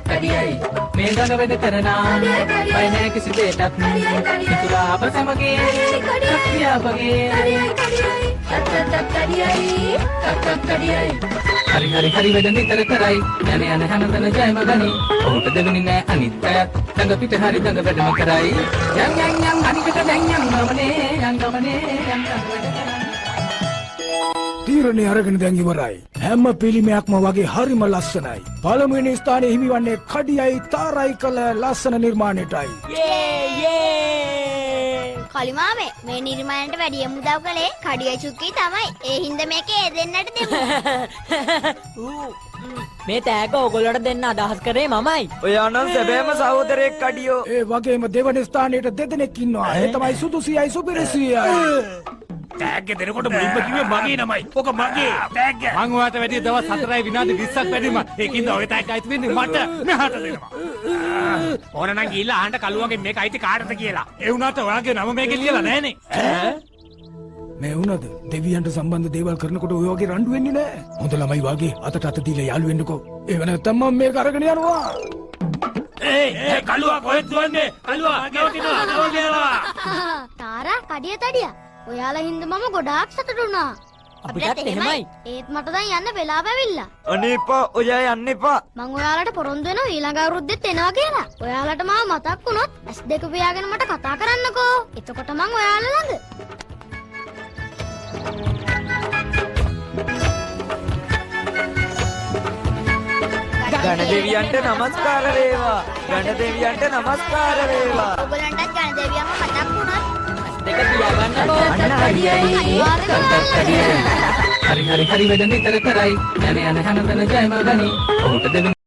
කඩියයි මේ දඟ වෙද කරනා බය නැ කිසි දෙයක් හිතුවා අප සමගිය සත්‍යා වගේ කඩියයි හරි හරි හරි වෙද නිතර කරයි යන යන හැමතැන ජයම ගනි ඔහුට දෙවෙනි නෑ අනිත් අයත් දඟ පිට හරි දඟ වැඩම කරයි යම් අනිකට දැන් යම් ගමනේ යම් තීරණේ අරගෙන දැන් ඉවරයි. හැම පිළිමයක්ම වගේ හරිම ලස්සනයි. පළමුවෙනි ස්ථානයේ හිමිවන්නේ කඩියයි තාරයි කළ ලස්සන නිර්මාණයටයි. කලිමාමේ මේ නිර්මාණයට වැඩිය මුදව් කළේ කඩියයි චුක්කී තමයි. ඒ හින්දා මේකේ දෙන්නට දෙමු. මේ තෑග්ග ඕගොල්ලෝට දෙන්න අදහස් කරේ මමයි. ඔයා නම් සැබෑම සහෝදරයෙක් කඩියෝ. ඒ වගේම දෙවන ස්ථානයට දෙදෙනෙක් ඉන්නවා. ඒ තමයි සුදුසියයි සුපිරිසියයි. ටැග් එක දෙනකොට මුලින්ම කිව්වේ මගේ නමයි. ඔක මගේ ටැග් එක. මං ඔයාට වැඩි දවස් 4යි විනාඩි 20ක් වැඩිම. ඒකින්ද ඔය ටැග් අයිති වෙන්නේ මට. මෙහාට දෙනවා. ඕන නම් ගිහිල්ලා අහන්න කළුවගෙන් මේක අයිති කාටද කියලා. ඒ වුණාට ඔයාගේ නම මේකේ ලියලා නැහනේ. මේ වුණාද දෙවියන්ට සම්බන්ධ දේවල් කරනකොට ඔය වගේ රණ්ඩු වෙන්නේ නැහැ. හොඳ ළමයි වගේ අතට අත දීලා යාළු වෙන්නකෝ. ඒව නැත්තම් මම මේක අරගෙන යනවා. ඒ කළුවා කොහෙද දුවන්නේ? කළුවා නවතිනවා. තාරා කඩිය තඩියා. ඔයාලා හින්දා මම ගොඩාක් සතුටු වුණා. අපිටත් එහෙමයි. ඒත් මට දැන් යන්න වෙලාව ඇවිල්ලා. අනේ එපා ඔයා යන්න එපා. මං ඔයාලට පොරොන්දු වෙනවා ඊළඟ අවුරුද්දෙත් එනවා කියලා. ඔයාලට මාව මතක් වුණොත් S2 පියාගෙන මට කතා කරන්නකෝ. එතකොට මං ඔයාලා ළඟ. ගණ දෙවියන්ට නමස්කාර වේවා. ගණ දෙවියන්ට නමස්කාර වේවා. ඔයගලන්ටත් ගණ දෙවියන්ව මතක් වුණොත් දෙක තියාගන්නකෝ. අන්න කඩියයි හරි හරි හරි වෙද නිතර කරයි යන යන හැමතැන ජයම ගනි ඔහුට දෙවෙනි